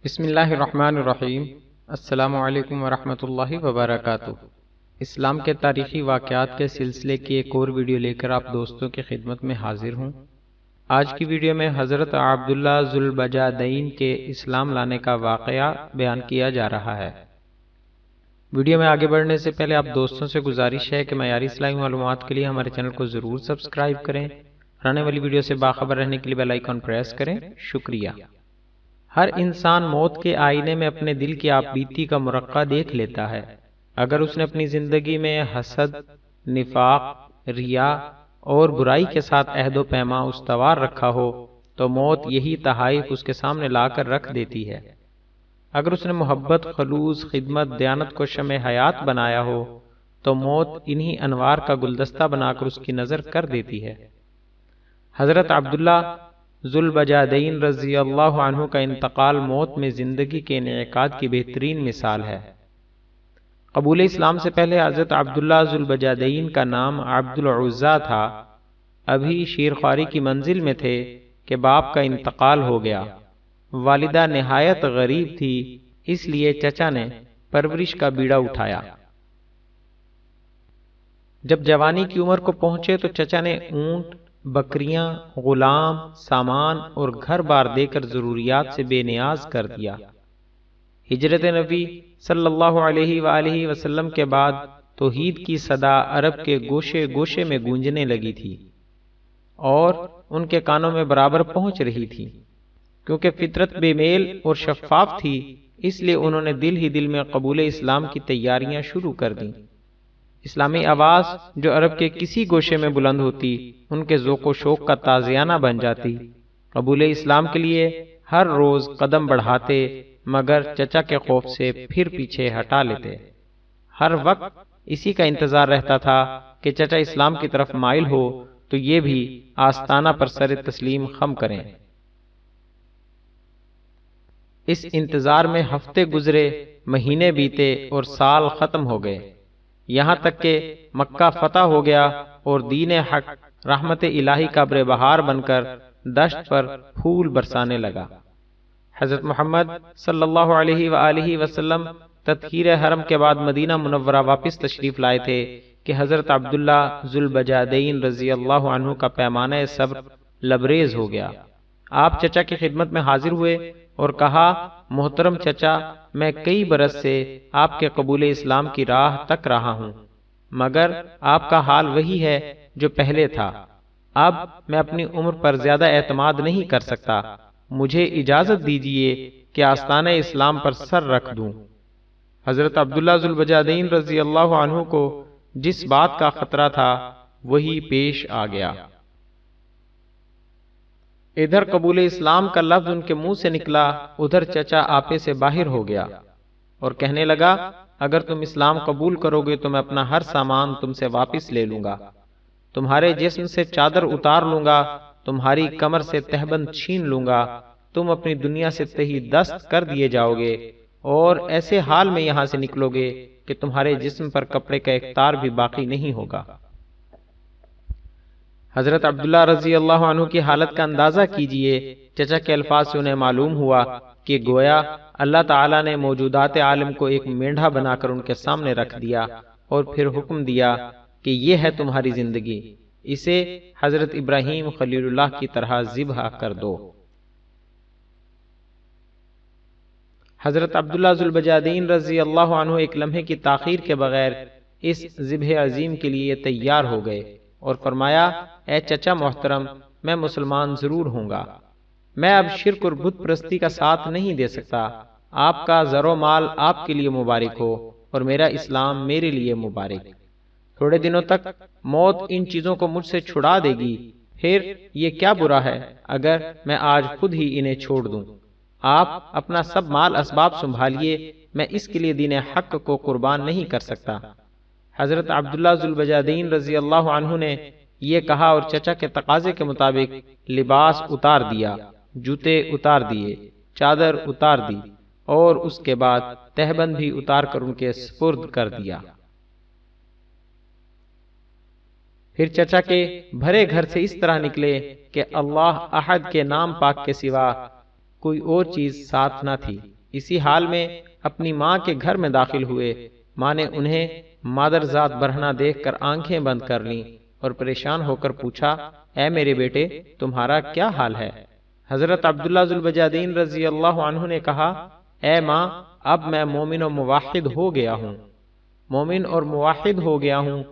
بسم اللہ الرحمن الرحیم۔ السلام علیکم ورحمۃ اللہ وبرکاتہ۔ اسلام کے تاریخی واقعات کے سلسلے کی ایک اور ویڈیو لے کر آپ دوستوں کی خدمت میں حاضر ہوں۔ آج کی ویڈیو میں حضرت عبداللہ ذو البجادین کے اسلام لانے کا واقعہ بیان کیا جا رہا ہے۔ ویڈیو میں آگے بڑھنے سے پہلے آپ دوستوں سے گزارش ہے کہ معیاری اسلامی معلومات کے لیے ہمارے چینل کو ضرور سبسکرائب کریں اور آنے والی ویڈیو سے باخبر رہنے کے لیے بیل آئیکن پریس کریں۔ شکریہ۔ ہر انسان موت کے آئینے میں اپنے دل کی آپ بیتی کا مرقع دیکھ لیتا ہے۔ اگر اس نے اپنی زندگی میں حسد، نفاق، ریا اور برائی کے ساتھ عہد و پیما استوار رکھا ہو تو موت یہی تحائف اس کے سامنے لا کر رکھ دیتی ہے۔ اگر اس نے محبت، خلوص، خدمت، دیانت کو شمع حیات بنایا ہو تو موت انہی انوار کا گلدستہ بنا کر اس کی نظر کر دیتی ہے۔ حضرت عبداللہ ذو البجادین رضی اللہ عنہ کا انتقال موت میں زندگی کے انعقاد کی بہترین مثال ہے۔ قبول اسلام سے پہلے حضرت عبداللہ ذو البجادین کا نام عبد العزیٰ تھا۔ ابھی شیرخواری کی منزل میں تھے کہ باپ کا انتقال ہو گیا۔ والدہ نہایت غریب تھی، اس لیے چچا نے پرورش کا بیڑا اٹھایا۔ جب جوانی کی عمر کو پہنچے تو چچا نے اونٹ، بکریاں، غلام، سامان اور گھر بار دے کر ضروریات سے بے نیاز کر دیا۔ ہجرت نبی صلی اللہ علیہ وآلہ وسلم کے بعد توحید کی صدا عرب کے گوشے گوشے میں گونجنے لگی تھی اور ان کے کانوں میں برابر پہنچ رہی تھی۔ کیونکہ فطرت بے میل اور شفاف تھی، اس لیے انہوں نے دل ہی دل میں قبول اسلام کی تیاریاں شروع کر دیں۔ اسلامی آواز جو عرب کے کسی گوشے میں بلند ہوتی، ان کے ذوق و شوق کا تازیانہ بن جاتی۔ قبول اسلام کے لیے ہر روز قدم بڑھاتے، مگر چچا کے خوف سے پھر پیچھے ہٹا لیتے۔ ہر وقت اسی کا انتظار رہتا تھا کہ چچا اسلام کی طرف مائل ہو تو یہ بھی آستانہ پر سر تسلیم خم کریں۔ اس انتظار میں ہفتے گزرے، مہینے بیتے اور سال ختم ہو گئے، یہاں تک کہ مکہ فتح ہو گیا اور دین حق رحمت الہی کا بر بہار بن کر دشت پر پھول برسانے لگا۔ حضرت محمد صلی اللہ علیہ وآلہ وسلم تطہیر حرم کے بعد مدینہ منورہ واپس تشریف لائے تھے کہ حضرت عبداللہ ذو البجادین رضی اللہ عنہ کا پیمانہ صبر لبریز ہو گیا۔ آپ چچا کی خدمت میں حاضر ہوئے اور کہا، محترم چچا، میں کئی برس سے آپ کے قبول اسلام کی راہ تک رہا ہوں، مگر آپ کا حال وہی ہے جو پہلے تھا۔ اب میں اپنی عمر پر زیادہ اعتماد نہیں کر سکتا، مجھے اجازت دیجیے کہ آستانہ اسلام پر سر رکھ دوں۔ حضرت عبداللہ ذو البجادین رضی اللہ عنہ کو جس بات کا خطرہ تھا وہی پیش آ گیا۔ ادھر قبول اسلام کا لفظ ان کے منہ سے نکلا، ادھر چچا آپے سے باہر ہو گیا اور کہنے لگا، اگر تم اسلام قبول کرو گے تو میں اپنا ہر سامان تم سے واپس لے لوں گا، تمہارے جسم سے چادر اتار لوں گا، تمہاری کمر سے تہبند چھین لوں گا، تم اپنی دنیا سے تہی دست کر دیے جاؤ گے اور ایسے حال میں یہاں سے نکلو گے کہ تمہارے جسم پر کپڑے کا ایک تار بھی باقی نہیں ہوگا۔ حضرت عبداللہ رضی اللہ عنہ کی حالت کا اندازہ کیجئے۔ چچا کے الفاظ سے انہیں معلوم ہوا کہ گویا اللہ تعالیٰ نے موجودات عالم کو ایک مینڈھا بنا کر ان کے سامنے رکھ دیا اور پھر حکم دیا کہ یہ ہے تمہاری زندگی، اسے حضرت ابراہیم خلیل اللہ کی طرح ذبح کر دو۔ حضرت عبداللہ ذو البجادین رضی اللہ عنہ ایک لمحے کی تاخیر کے بغیر اس ذبح عظیم کے لیے تیار ہو گئے اور فرمایا، اے چچا محترم، میں مسلمان ضرور ہوں گا، میں اب شرک اور بت پرستی کا ساتھ نہیں دے سکتا۔ آپ کا زر و مال آپ کے لیے مبارک ہو اور میرا اسلام میرے لیے مبارک۔ تھوڑے دنوں تک موت ان چیزوں کو مجھ سے چھڑا دے گی، پھر یہ کیا برا ہے اگر میں آج خود ہی انہیں چھوڑ دوں۔ آپ اپنا سب مال اسباب سنبھالیے، میں اس کے لیے دین حق کو قربان نہیں کر سکتا۔ حضرت عبداللہ ذو البجادین رضی اللہ عنہ نے یہ کہا اور چچا کے تقاضے کے مطابق لباس اتار دیا، جوتے اتار دیے، چادر اتار دی اور اس کے بعد تہبند بھی اتار کر ان کے سپرد کر دیا۔ پھر چچا کے بھرے گھر سے اس طرح نکلے کہ اللہ احد کے نام پاک کے سوا کوئی اور چیز ساتھ نہ تھی۔ اسی حال میں اپنی ماں کے گھر میں داخل ہوئے۔ ماں نے انہیں مادرزاد برہنہ دیکھ کر آنکھیں بند کر لیں اور پریشان ہو کر پوچھا، اے میرے بیٹے، تمہارا کیا حال ہے؟ حضرت عبداللہ ذوالبجادین رضی اللہ عنہ نے کہا، اے ماں، اب میں مومن و موحد ہو گیا ہوں۔ مومن اور موحد ہو گیا ہوں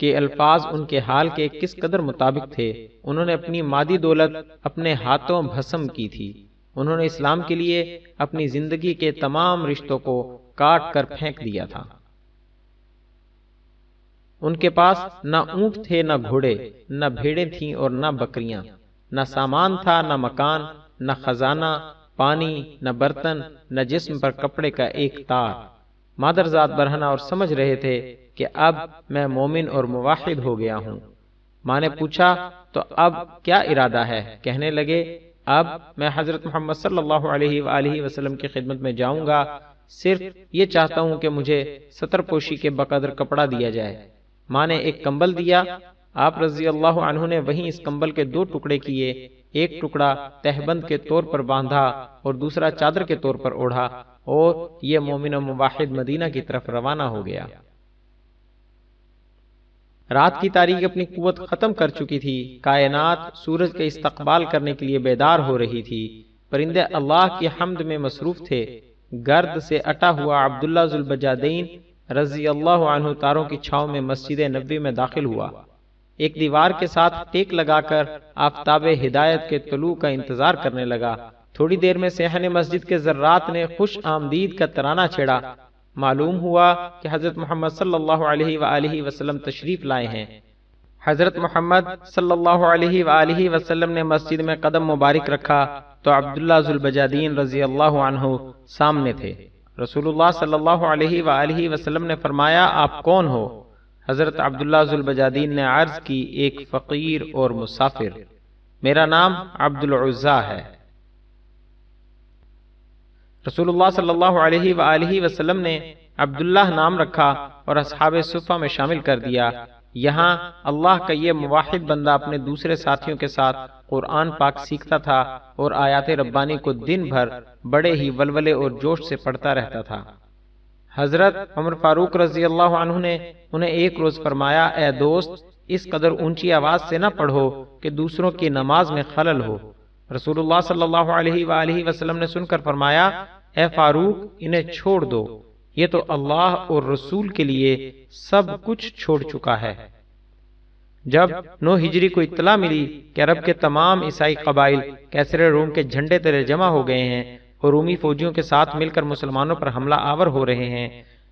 کہ الفاظ ان کے حال کے کس قدر مطابق تھے۔ انہوں نے اپنی مادی دولت اپنے ہاتھوں بھسم کی تھی۔ انہوں نے اسلام کے لیے اپنی زندگی کے تمام رشتوں کو کاٹ کر پھینک دیا تھا۔ ان کے پاس نہ اونٹ تھے، نہ گھوڑے، نہ بھیڑیں تھیں اور نہ بکریاں، نہ سامان تھا، نہ مکان، نہ خزانہ، پانی، نہ برتن، نہ جسم پر کپڑے کا ایک تار۔ مادرزاد برہنہ اور سمجھ رہے تھے کہ اب میں مومن اور موحد ہو گیا ہوں۔ ماں نے پوچھا، تو اب کیا ارادہ ہے؟ کہنے لگے، اب میں حضرت محمد صلی اللہ علیہ وآلہ وسلم کی خدمت میں جاؤں گا، صرف یہ چاہتا ہوں کہ مجھے ستر پوشی کے بقدر کپڑا دیا جائے۔ ماں نے ایک کمبل دیا۔ آپ رضی اللہ عنہ نے وہیں اس کمبل کے دو ٹکڑے کیے، ایک ٹکڑا تہبند کے طور پر باندھا اور دوسرا چادر کے طور پر اوڑھا، اور یہ مومن و موحد مدینہ کی طرف روانہ ہو گیا۔ رات کی تاریکی اپنی قوت ختم کر چکی تھی۔ کائنات سورج کے استقبال کرنے کے لیے بیدار ہو رہی تھی۔ پرندے اللہ کی حمد میں مصروف تھے۔ گرد سے اٹا ہوا عبداللہ ذوالبجادین رضی اللہ عنہ تاروں کی چھاؤں میں مسجد نبوی میں داخل ہوا۔ ایک دیوار کے ساتھ ٹیک لگا کر آفتاب ہدایت کے طلوع کا انتظار کرنے لگا۔ تھوڑی دیر میں صحن مسجد کے ذرات نے خوش آمدید کا ترانہ چھیڑا۔ معلوم ہوا کہ حضرت محمد صلی اللہ علیہ وآلہ وسلم تشریف لائے ہیں۔ حضرت محمد صلی اللہ علیہ وآلہ وسلم نے مسجد میں قدم مبارک رکھا تو عبداللہ ذوالبجادین رضی اللہ عنہ سامنے تھے۔ رسول اللہ صلی اللہ علیہ وآلہ وسلم نے فرمایا، آپ کون ہو؟ حضرت عبداللہ ذوالبجادین نے عرض کی، ایک فقیر اور مسافر، میرا نام عبدالعزیٰ ہے۔ رسول اللہ صلی اللہ علیہ وآلہ وسلم نے عبداللہ نام رکھا اور اصحاب صفہ میں شامل کر دیا۔ یہاں اللہ کا یہ موحد بندہ اپنے دوسرے ساتھیوں کے ساتھ قرآن پاک سیکھتا تھا اور آیات ربانی کو دن بھر بڑے ہی ولولے اور جوش سے پڑھتا رہتا تھا۔ حضرت عمر فاروق رضی اللہ عنہ نے انہیں ایک روز فرمایا، اے دوست، اس قدر اونچی آواز سے نہ پڑھو کہ دوسروں کی نماز میں خلل ہو۔ رسول اللہ صلی اللہ علیہ وآلہ وسلم نے سن کر فرمایا، اے فاروق، انہیں چھوڑ دو، یہ تو اللہ اور رسول کے لیے سب کچھ چھوڑ چکا ہے۔ جب 9 ہجری کو اطلاع ملی کہ عرب کے تمام عیسائی قبائل کیسر روم کے جھنڈے تلے جمع ہو گئے ہیں اور رومی فوجیوں کے ساتھ مل کر مسلمانوں پر حملہ آور ہو رہے ہیں،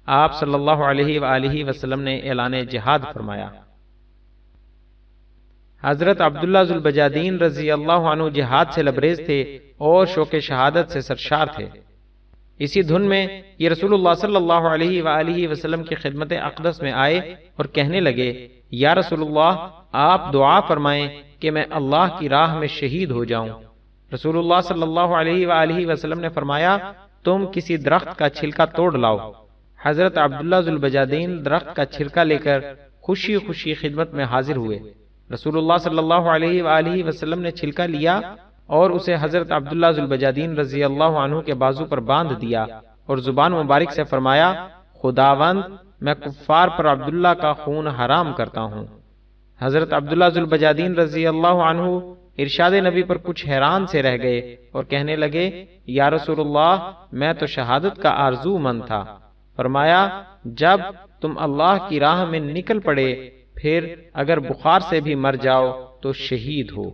آپ صلی اللہ علیہ وآلہ وسلم نے اعلان جہاد فرمایا۔ حضرت عبداللہ ذوالبجادین رضی اللہ عنہ جہاد سے لبریز تھے اور شوق شہادت سے سرشار تھے۔ اسی دھن میں یہ رسول اللہ صلی اللہ علیہ وآلہ وسلم کی خدمت اقدس میں آئے اور کہنے لگے، یا رسول اللہ، آپ دعا فرمائیں کہ میں اللہ کی راہ میں شہید ہو جاؤں۔ رسول اللہ صلی اللہ علیہ وآلہ وسلم نے فرمایا، تم کسی درخت کا چھلکا توڑ لاؤ۔ حضرت عبداللہ ذوالبجادین درخت کا چھلکا لے کر خوشی خوشی خدمت میں حاضر ہوئے۔ رسول اللہ صلی اللہ علیہ وآلہ وسلم نے چھلکا لیا اور اسے حضرت عبداللہ ذوالبجادین رضی اللہ عنہ کے بازو پر باندھ دیا اور زبان مبارک سے فرمایا، خداوند، میں کفار پر عبداللہ کا خون حرام کرتا ہوں۔ حضرت عبداللہ ذوالبجادین رضی اللہ عنہ ارشاد نبی پر کچھ حیران سے رہ گئے اور کہنے لگے، یا رسول اللہ، میں تو شہادت کا آرزو مند تھا۔ فرمایا، جب تم اللہ کی راہ میں نکل پڑے، پھر اگر بخار سے بھی مر جاؤ تو شہید ہو۔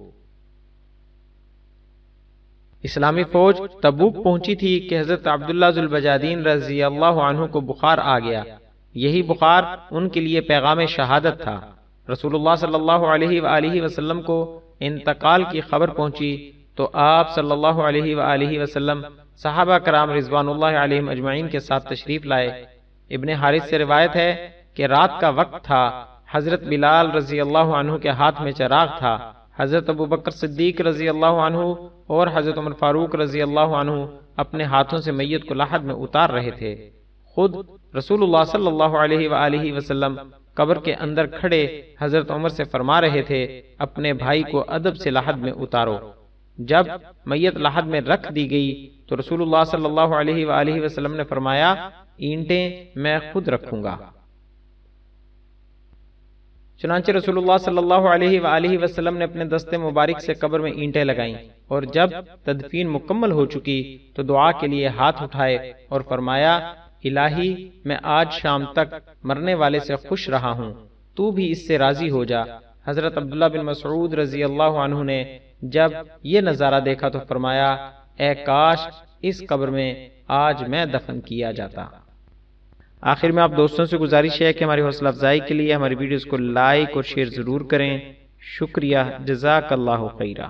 اسلامی فوج تبوک پہنچی تھی کہ حضرت عبداللہ ذوالبجادین رضی اللہ عنہ کو بخار آ گیا۔ یہی بخار ان کے لیے پیغام شہادت تھا۔ رسول اللہ صلی اللہ علیہ وآلہ وسلم کو انتقال کی خبر پہنچی تو آپ صلی اللہ علیہ وآلہ وسلم صحابہ کرام رضوان اللہ علیہم اجمعین کے ساتھ تشریف لائے۔ ابن حارث سے روایت ہے کہ رات کا وقت تھا، حضرت بلال رضی اللہ عنہ کے ہاتھ میں چراغ تھا، حضرت ابوبکر صدیق رضی اللہ عنہ اور حضرت عمر فاروق رضی اللہ عنہ اپنے ہاتھوں سے میت کو لحد میں اتار رہے تھے۔ خود رسول اللہ صلی اللہ علیہ وآلہ وسلم قبر کے اندر کھڑے حضرت عمر سے فرما رہے تھے، اپنے بھائی کو ادب سے لحد میں اتارو۔ جب میت لحد میں رکھ دی گئی تو رسول اللہ صلی اللہ علیہ وآلہ وسلم نے فرمایا اینٹیں میں خود رکھوں گا۔ چنانچہ رسول اللہ صلی اللہ علیہ وآلہ وسلم نے اپنے دست مبارک سے قبر میں اینٹیں لگائیں، اور جب تدفین مکمل ہو چکی تو دعا کے لیے ہاتھ اٹھائے اور فرمایا الہی میں آج شام تک مرنے والے سے خوش رہا ہوں، تو بھی اس سے راضی ہو جا۔ حضرت عبداللہ بن مسعود رضی اللہ عنہ نے جب یہ نظارہ دیکھا تو فرمایا اے کاش اس قبر میں آج میں دفن کیا جاتا۔ آخر میں آپ دوستوں سے گزارش ہے کہ ہماری حوصلہ افزائی کے لیے ہماری ویڈیوز کو لائک اور شیئر ضرور کریں۔ شکریہ، جزاک اللہ خیرہ۔